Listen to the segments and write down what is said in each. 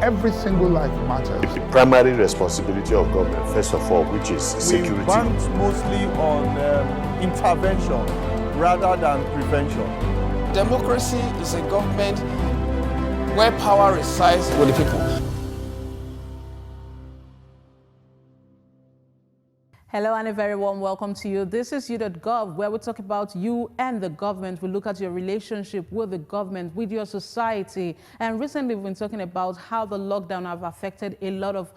every single life matters. The primary responsibility of government, first of all, which is security. We bank mostly on intervention rather than prevention. Democracy is a government where power resides with the people. Hello and a very warm welcome to you. This is You.Gov, where we talk about you and the government. We look at your relationship with the government, with your society. And recently we've been talking about how the lockdown have affected a lot of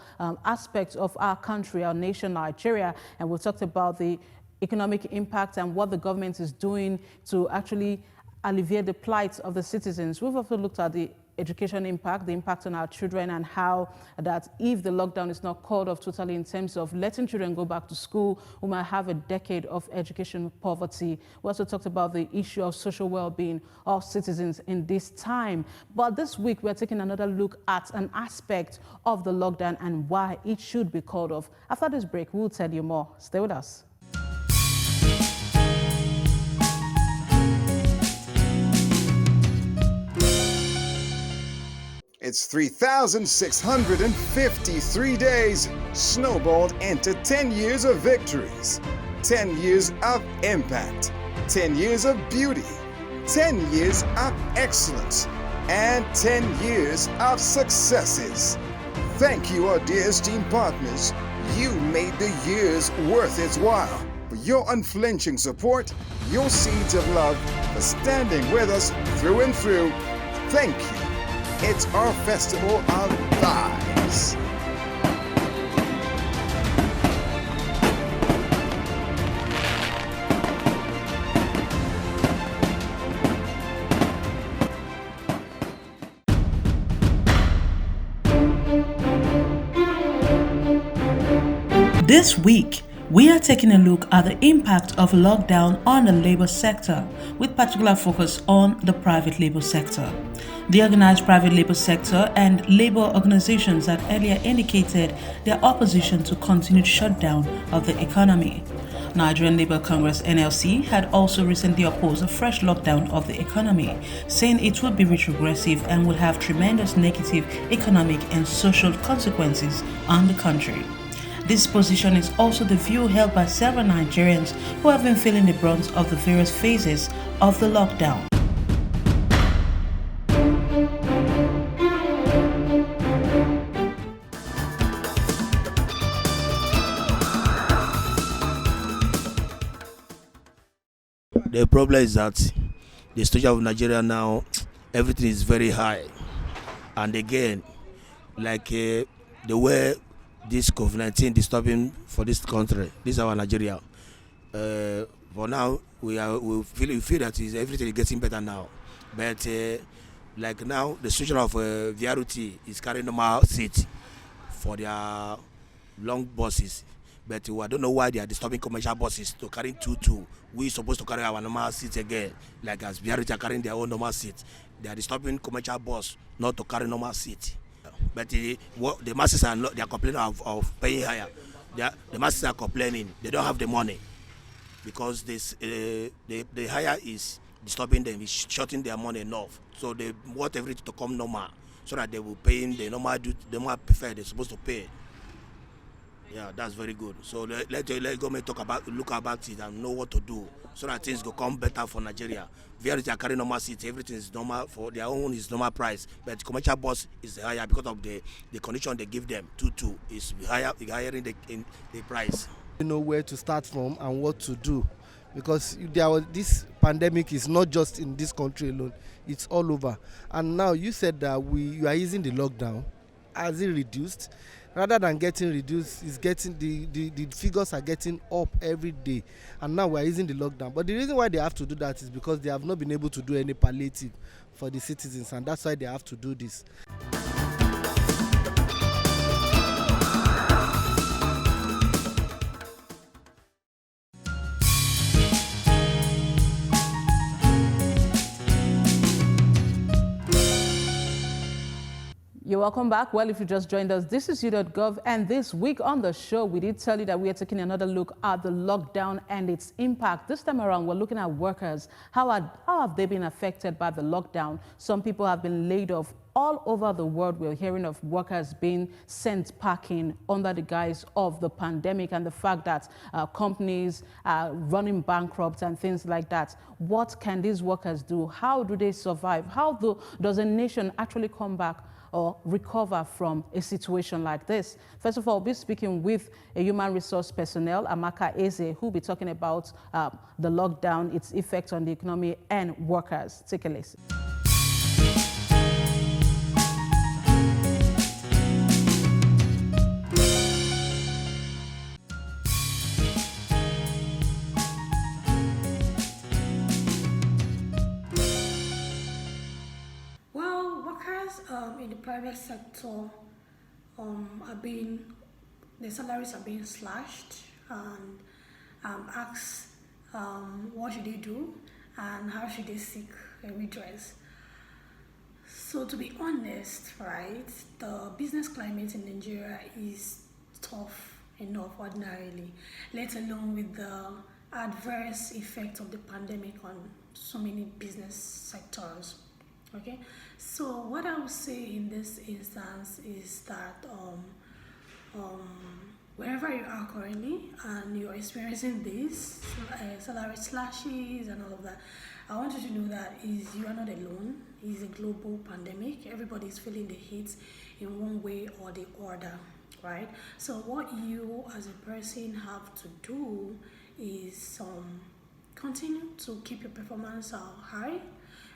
aspects of our country, our nation, Nigeria. And we've talked about the economic impact and what the government is doing to actually alleviate the plight of the citizens. We've also looked at the education impact, the impact on our children, and how that if the lockdown is not called off totally in terms of letting children go back to school, we might have a decade of education poverty. We also talked about the issue of social well-being of citizens in this time. But this week, we're taking another look at an aspect of the lockdown and why it should be called off. After this break, we'll tell you more. Stay with us. It's 3,653 days snowballed into 10 years of victories, 10 years of impact, 10 years of beauty, 10 years of excellence, and 10 years of successes. Thank you, our dear esteemed partners. You made the years worth its while. For your unflinching support, your seeds of love, for standing with us through and through. Thank you. It's our festival of vibes. This week, we are taking a look at the impact of lockdown on the labor sector, with particular focus on the private labor sector. The organized private labor sector and labor organizations had earlier indicated their opposition to continued shutdown of the economy. Nigerian Labour Congress (NLC) had also recently opposed a fresh lockdown of the economy, saying it would be retrogressive and would have tremendous negative economic and social consequences on the country. This position is also the view held by several Nigerians who have been feeling the brunt of the various phases of the lockdown. The problem is that the situation of Nigeria now, everything is very high. And again, like the way this COVID-19 disturbing for this country, this is our Nigeria. For now, we feel that everything is getting better now. But like now, the situation of VRT is carrying normal seat for their long buses. But I don't know why they are disturbing commercial buses to carry two. We supposed to carry our normal seats again, like as VRT are carrying their own normal seats. They are disturbing commercial bus not to carry normal seats. But the masses are not, they are complaining of paying higher. The masses are complaining they don't have the money because this the higher is disturbing them, is shorting their money enough. So they want everything to come normal so that they will pay in the normal prefer they're supposed to pay. Yeah, that's very good. So let government look about it and know what to do so that things will come better for Nigeria. VRT are carrying normal seats, everything is normal for their own is normal price, but commercial bus is higher because of the condition they give them. 2 is higher in the price. You know where to start from and what to do, because this pandemic is not just in this country alone; it's all over. And now you said that you are using the lockdown. Has it reduced? Rather than getting reduced, it's getting the figures are getting up every day, and now we're using the lockdown. But the reason why they have to do that is because they have not been able to do any palliative for the citizens, and that's why they have to do this. You're welcome back. Well, if you just joined us, this is You.Gov, and this week on the show, we did tell you that we are taking another look at the lockdown and its impact. This time around, we're looking at workers. How have they been affected by the lockdown? Some people have been laid off. all over the world, we're hearing of workers being sent packing under the guise of the pandemic and the fact that companies are running bankrupt and things like that. What can these workers do? How do they survive? How does a nation actually come back or recover from a situation like this? First of all, we'll be speaking with a human resource personnel, Amaka, Ezeh, who will be talking about the lockdown, its effect on the economy and workers. Take a listen. In the private sector, the salaries are being slashed, and asked what should they do and how should they seek a redress. So to be honest, right, the business climate in Nigeria is tough enough ordinarily, let alone with the adverse effect of the pandemic on so many business sectors. Okay, so what I would say in this instance is that wherever you are currently and you're experiencing this salary slashes and all of that, I want you to know that you are not alone. It's a global pandemic. Everybody's feeling the heat in one way or the other, right? So what you as a person have to do is continue to keep your performance high,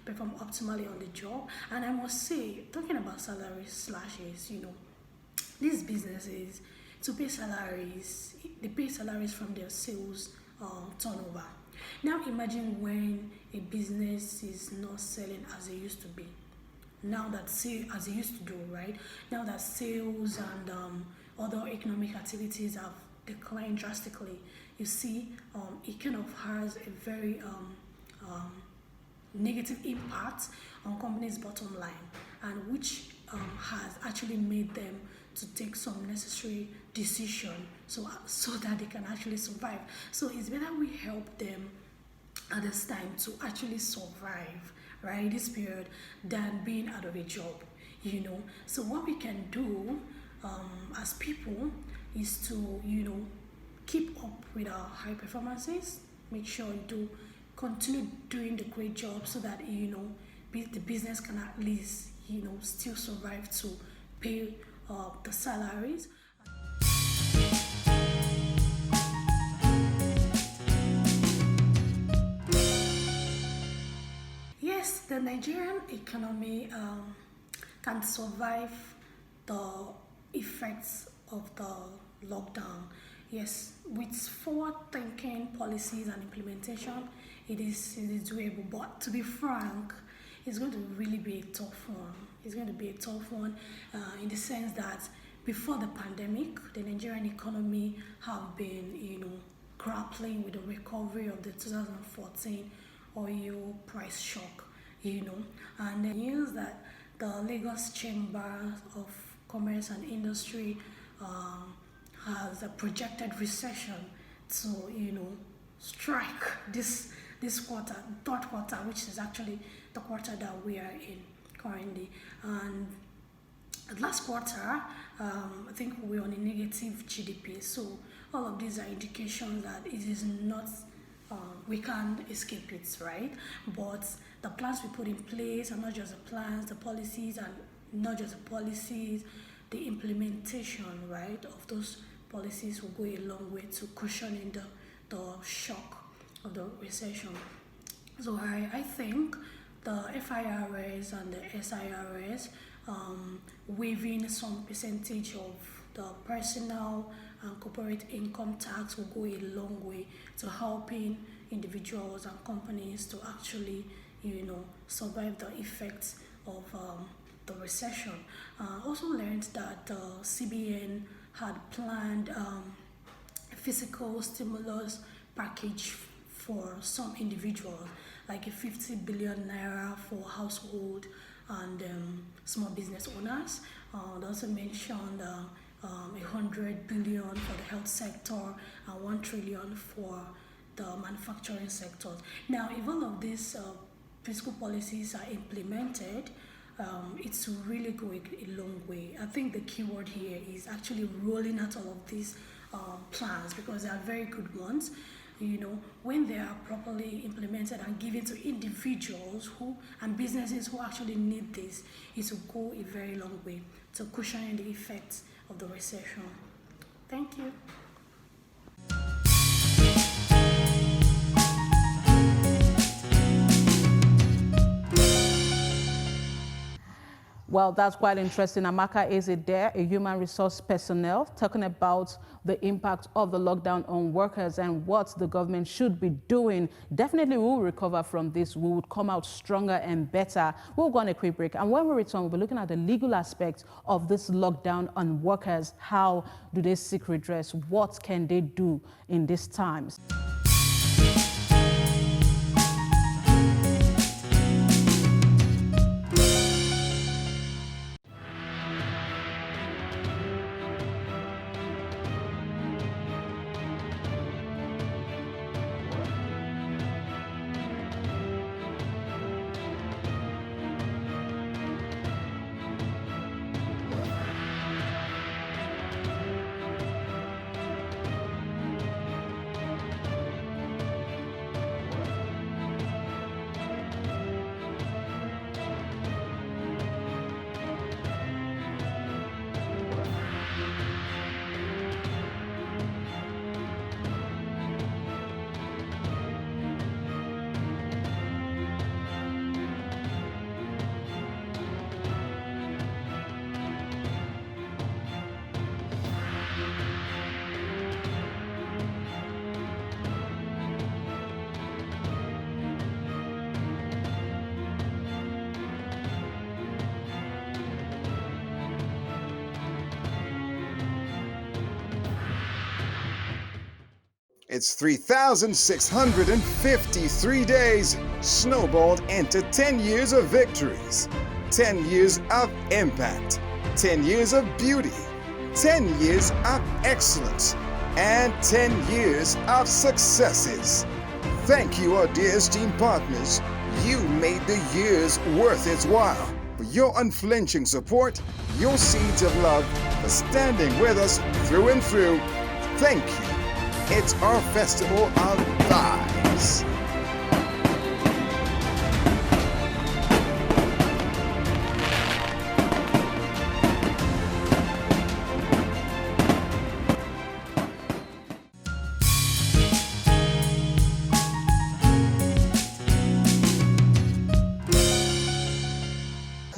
perform optimally on the job. And I must say, talking about salary slashes, these businesses, to pay salaries, they pay salaries from their sales turnover. Now imagine when a business is not selling as it used to be. Now that as it used to do, right? Now that sales and other economic activities have declined drastically, you see, it kind of has a very negative impact on companies' bottom line, and which has actually made them to take some necessary decision so that they can actually survive. So it's better we help them at this time to actually survive, right, this period, than being out of a job, So what we can do as people is to, keep up with our high performances, make sure you do continue doing the great job so that the business can at least still survive to pay the salaries. Yes, the Nigerian economy can survive the effects of the lockdown. Yes, with forward-thinking policies and implementation, it is doable. But to be frank, it's going to really be a tough one. It's going to be a tough one in the sense that before the pandemic, the Nigerian economy have been, grappling with the recovery of the 2014 oil price shock, and the news that the Lagos Chamber of Commerce and Industry has a projected recession to, strike this quarter, third quarter, which is actually the quarter that we are in currently. And last quarter, I think we were on a negative GDP. So all of these are indications that it is not, we can't escape it, right? But the plans we put in place, and not just the plans, the policies, and not just the policies, the implementation, right, of those policies will go a long way to cushioning the shock of the recession. So I think the FIRS and the SIRS waiving some percentage of the personal and corporate income tax will go a long way to helping individuals and companies to actually, survive the effects of the recession. Also learned that the CBN had planned a fiscal stimulus package for some individuals, like a 50 billion naira for household and small business owners. They also mentioned 100 billion for the health sector and 1 trillion for the manufacturing sector. Now, if all of these fiscal policies are implemented, it's really going a long way. I think the key word here is actually rolling out all of these plans, because they are very good ones. You know, when they are properly implemented and given to individuals who and businesses who actually need this, it will go a very long way to cushioning the effects of the recession. Thank you. Well, that's quite interesting. Amaka Ezeh there, a human resource personnel, talking about the impact of the lockdown on workers and what the government should be doing. Definitely we will recover from this. We would come out stronger and better. We'll go on a quick break. And when we return, we'll be looking at the legal aspect of this lockdown on workers. How do they seek redress? What can they do in these times? It's 3,653 days snowballed into 10 years of victories, 10 years of impact, 10 years of beauty, 10 years of excellence, and 10 years of successes. Thank you, our dear esteemed partners. You made the years worth its while. For your unflinching support, your seeds of love, for standing with us through and through. Thank you. It's our festival of vibes.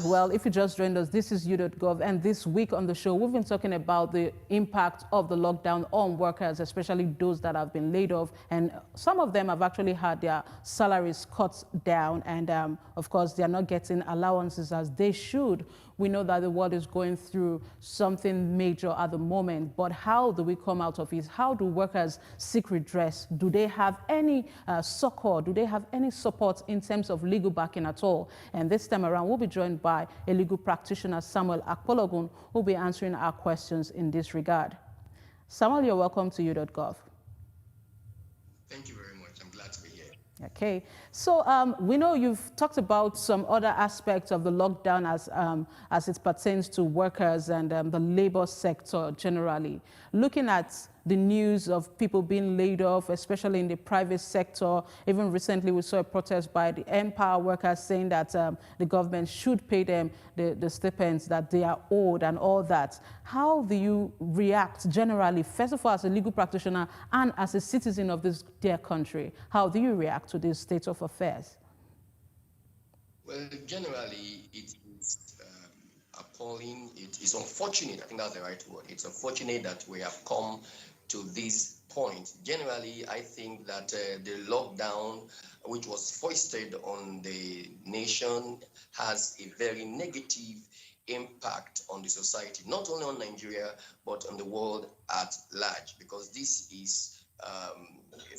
Well, if you just joined us, this is You.Gov, and this week on the show, we've been talking about the impact of the lockdown on workers, especially those that have been laid off, and some of them have actually had their salaries cut down, and of course, they are not getting allowances as they should. We know that the world is going through something major at the moment, but how do we come out of it? How do workers seek redress? Do they have any succor? Do they have any support in terms of legal backing at all? And this time around, we'll be joined by a legal practitioner, Samuel Akpologun, who will be answering our questions in this regard. Samuel, you're welcome to You.Gov. Thank you very much. I'm glad to be here. Okay, so we know you've talked about some other aspects of the lockdown as it pertains to workers and the labor sector generally. Looking at the news of people being laid off, especially in the private sector. Even recently, we saw a protest by the Empower workers saying that the government should pay them the stipends that they are owed and all that. How do you react generally, first of all, as a legal practitioner and as a citizen of this dear country? How do you react to this state of affairs? Well, generally, it is appalling. It is unfortunate. I think that's the right word. It's unfortunate that we have come to this point. Generally, I think that the lockdown, which was foisted on the nation, has a very negative impact on the society, not only on Nigeria, but on the world at large, because this is,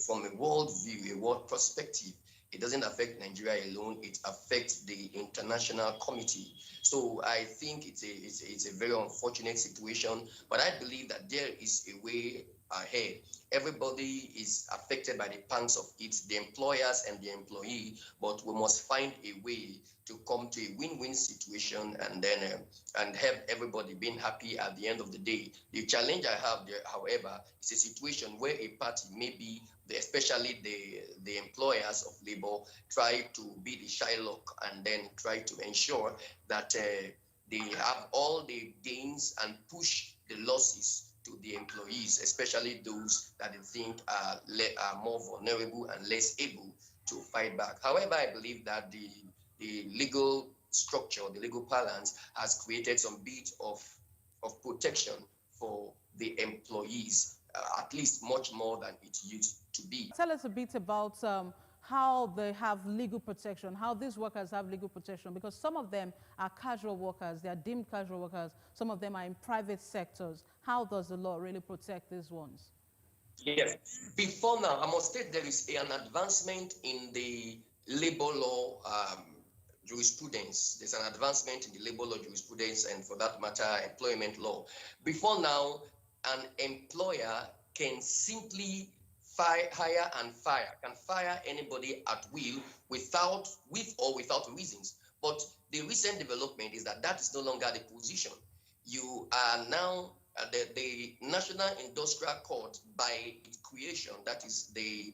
from a world view, a world perspective, it doesn't affect Nigeria alone, it affects the international community. So I think it's a very unfortunate situation, but I believe that there is a way ahead. Everybody is affected by the pangs of it, the employers and the employee, but we must find a way to come to a win-win situation and then and have everybody being happy at the end of the day. The challenge I have there, however, is a situation where a party, maybe especially the employers of labor, try to be the Shylock and then try to ensure that they have all the gains and push the losses to the employees, especially those that they think are more vulnerable and less able to fight back. However, I believe that the legal structure, the legal balance has created some bit of protection for the employees, at least much more than it used to be. Tell us a bit about how they have legal protection, how these workers have legal protection, because some of them are casual workers, they are deemed casual workers, some of them are in private sectors. How does the law really protect these ones? Yes. Before now, I must state there is an advancement in the labor law jurisprudence. There's an advancement in the labor law jurisprudence and, for that matter, employment law. Before now, an employer can simply hire and fire, can fire anybody at will with or without reasons. But the recent development is that that is no longer the position. You are now the National Industrial Court, by its creation, that is the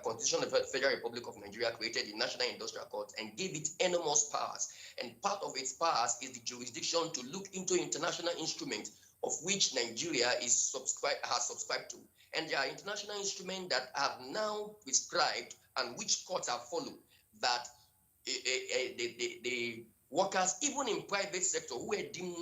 Constitution of the Federal Republic of Nigeria, created the National Industrial Court and gave it enormous powers. And part of its powers is the jurisdiction to look into international instruments of which Nigeria has subscribed to. And there are international instruments that have now prescribed and which courts have followed that the workers, even in private sector, who were deemed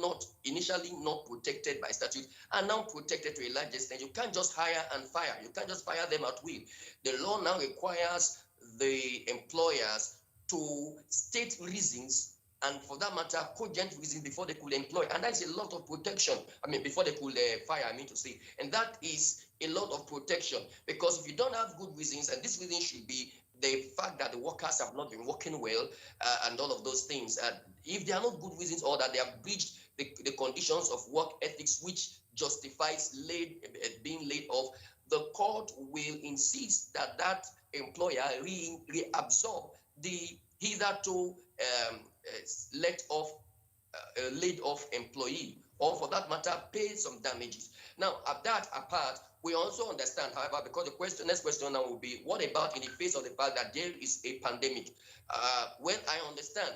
initially not protected by statute, are now protected to a large extent. You can't just hire and fire. You can't just fire them at will. The law now requires the employers to state reasons, and for that matter, cogent reasons before they could employ. And that's a lot of protection. Before they could fire, to say. And that is a lot of protection, because if you don't have good reasons, and this reason should be the fact that the workers have not been working well and all of those things. If there are not good reasons, or that they have breached the conditions of work ethics which justifies being laid off, the court will insist that that employer reabsorb the hitherto laid off employee, or for that matter, pay some damages. Now, at that apart, we also understand, however, because the next question now will be, what about in the face of the fact that there is a pandemic? Well, I understand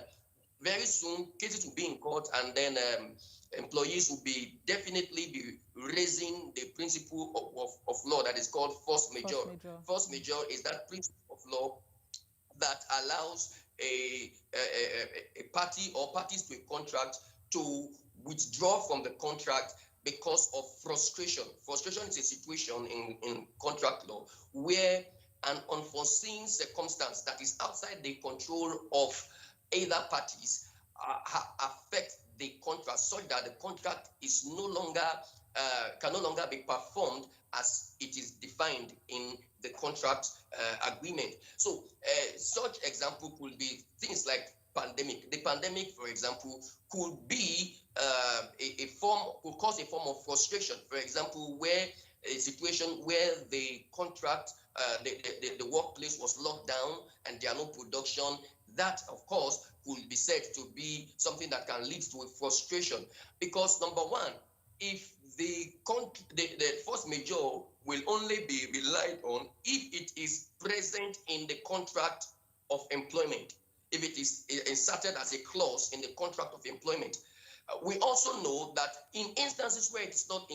very soon cases will be in court, and then employees will definitely be raising the principle of law that is called force majeure. Force majeure is that principle of law that allows a party or parties to a contract to withdraw from the contract because of frustration. Frustration is a situation in contract law where an unforeseen circumstance that is outside the control of either parties affect the contract, such that the contract is can no longer be performed as it is defined in the contract agreement. So such example could be things like pandemic. The pandemic, for example, could be could cause a form of frustration. For example, where a situation where the contract, the workplace was locked down and there are no production, that of course could be said to be something that can lead to a frustration. Because number one, if the force majeure will only be relied on if it is present in the contract of employment, if it is inserted as a clause in the contract of employment. We also know that in instances where it is not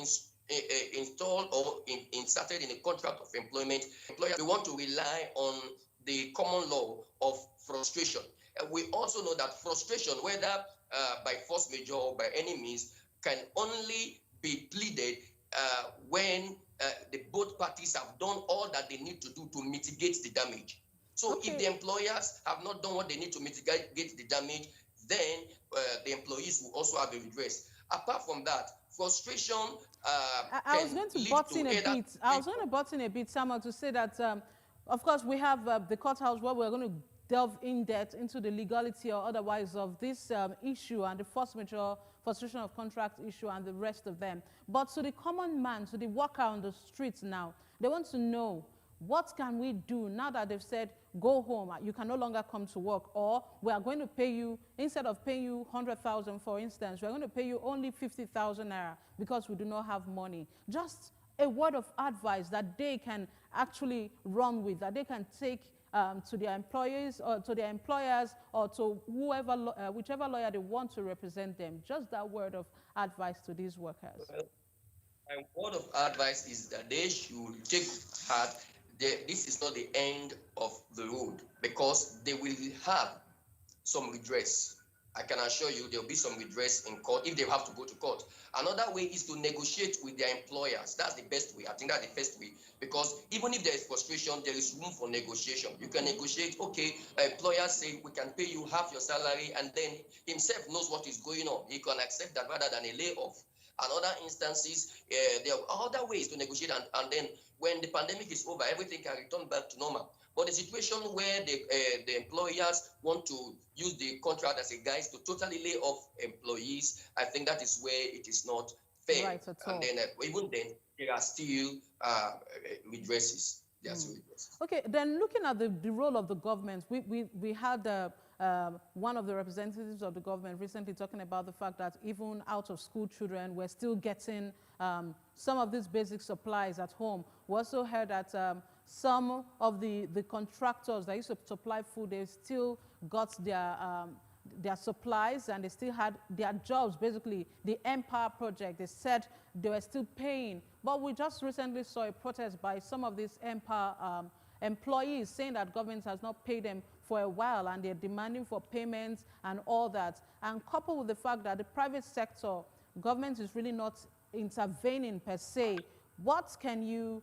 installed or inserted in the contract of employment, employers will want to rely on the common law of frustration. We also know that frustration, whether by force majeure or by any means, can only be pleaded when both parties have done all that they need to do to mitigate the damage. So if the employers have not done what they need to mitigate the damage, then the employees will also have a redress. Apart from that, frustration I was going to butt in a bit, Samuel, to say that, of course, we have the courthouse where we're going to delve in depth into the legality or otherwise of this issue and the force majeure, frustration of contract issue and the rest of them. But to the common man, to the worker on the streets now, they want to know, what can we do now that they've said, go home, you can no longer come to work, or we are going to pay you, instead of paying you 100,000, for instance, we're going to pay you only 50,000 naira because we do not have money. Just a word of advice that they can actually run with, that they can take to their employees or to their employers or to whoever, whichever lawyer they want to represent them. Just that word of advice to these workers. Well, my word of advice is that they should take heart. This is not the end of the road, because they will have some redress. I can assure you there will be some redress in court if they have to go to court. Another way is to negotiate with their employers. That's the best way. I think that's the first way, because even if there is frustration, there is room for negotiation. You can negotiate, okay, employers say we can pay you half your salary, and then himself knows what is going on. He can accept that rather than a layoff. And other instances, there are other ways to negotiate, and then when the pandemic is over, everything can return back to normal. But the situation where the employers want to use the contract as a guise to totally lay off employees, I think that is where it is not fair. Right at all. And then even then, there are still redresses. There are still redresses. Okay, then looking at the role of the government, we had one of the representatives of the government recently talking about the fact that even out-of-school children were still getting some of these basic supplies at home. We also heard that some of the contractors that used to supply food, they still got their supplies and they still had their jobs. Basically, the Empower project, they said they were still paying. But we just recently saw a protest by some of these Empower employees saying that government has not paid them for a while and they're demanding for payments and all that. And coupled with the fact that the private sector, government is really not intervening per se, what can you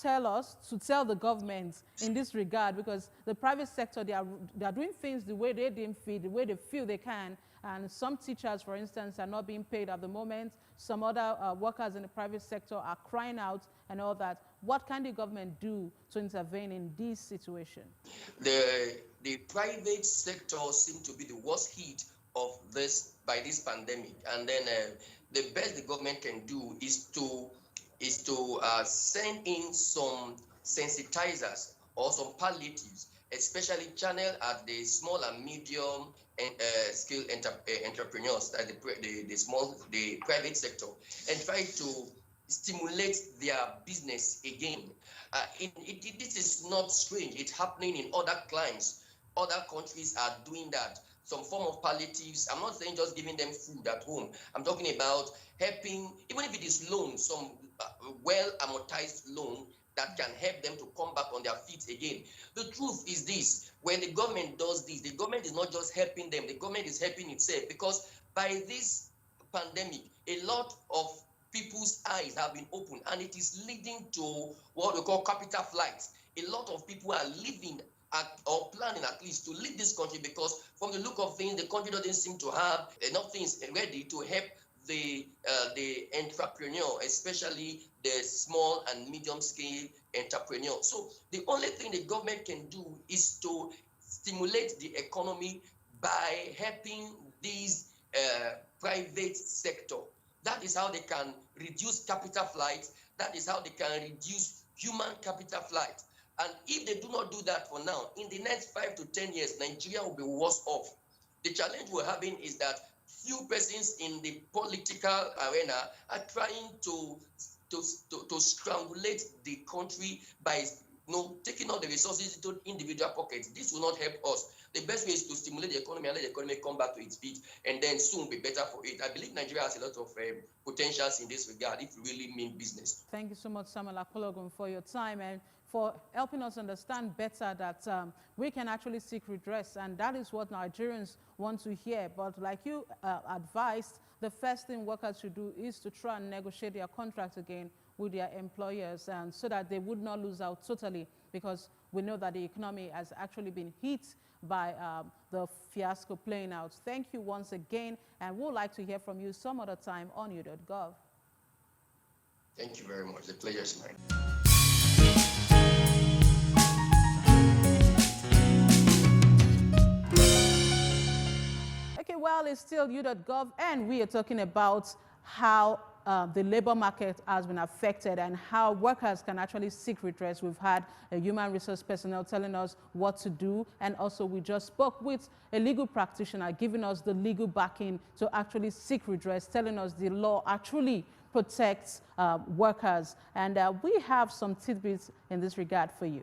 tell us to tell the government in this regard? Because the private sector, they are doing things the way they deem fit, the way they feel they can, and some teachers, for instance, are not being paid at the moment. Some other workers in the private sector are crying out and all that. What can the government do to intervene in this situation? The private sector seems to be the worst hit of by this pandemic, and then the best the government can do is to send in some sensitizers or some palliatives, especially channeled at the small and medium scale entrepreneurs, the private sector, and try to stimulate their business again. This is not strange. It's happening in other climes. Other countries are doing that. Some form of palliatives. I'm not saying just giving them food at home. I'm talking about helping, even if it is loan, some well amortized loan that can help them to come back on their feet again. The truth is this: when the government does this, the government is not just helping them, the government is helping itself, because by this pandemic, a lot of people's eyes have been opened, and it is leading to what we call capital flights. A lot of people are living or planning at least to leave this country, because from the look of things, the country doesn't seem to have enough things ready to help the entrepreneur, especially the small and medium scale entrepreneur. So the only thing the government can do is to stimulate the economy by helping these private sector. That is how they can reduce capital flight. That is how they can reduce human capital flight. And if they do not do that for now, in the next 5 to 10 years, Nigeria will be worse off. The challenge we're having is that few persons in the political arena are trying to strangulate the country by taking all the resources into individual pockets. This will not help us. The best way is to stimulate the economy and let the economy come back to its feet, and then soon be better for it. I believe Nigeria has a lot of potentials in this regard if we really mean business. Thank you so much, Samuel Akpologun, for your time and for helping us understand better that we can actually seek redress, and that is what Nigerians want to hear. But like you advised, the first thing workers should do is to try and negotiate their contracts again with their employers, and so that they would not lose out totally, because we know that the economy has actually been hit by the fiasco playing out. Thank you once again, and we'd like to hear from you some other time on You.Gov. Thank you very much. The pleasure is mine. Okay, well, it's still You.Gov, and we are talking about how the labor market has been affected and how workers can actually seek redress. We've had a human resource personnel telling us what to do, and also we just spoke with a legal practitioner giving us the legal backing to actually seek redress, telling us the law actually protects workers. And we have some tidbits in this regard for you.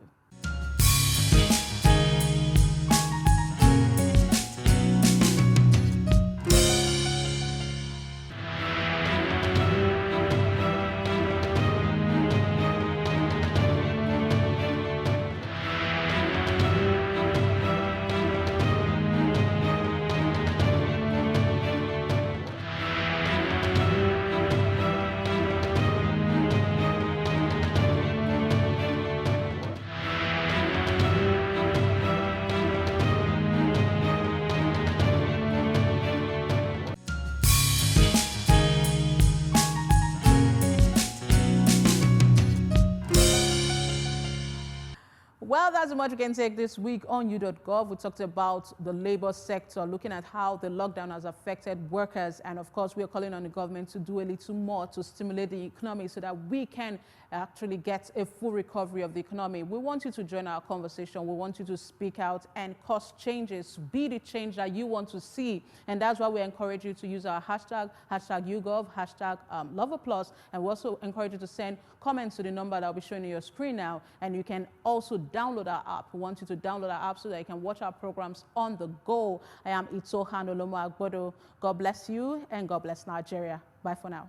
Well, that's as much we can take this week on You.Gov. We talked about the labor sector, looking at how the lockdown has affected workers. And of course, we are calling on the government to do a little more to stimulate the economy so that we can actually get a full recovery of the economy. We want you to join our conversation. We want you to speak out and cause changes, be the change that you want to see. And that's why we encourage you to use our hashtag You.Gov, hashtag #LoveApplause. And we also encourage you to send comments to the number that will be showing on your screen now. And you can also download our app. We want you to download our app so that you can watch our programs on the go. I am Ezeh Olomu-Agbodo. God bless you and God bless Nigeria. Bye for now.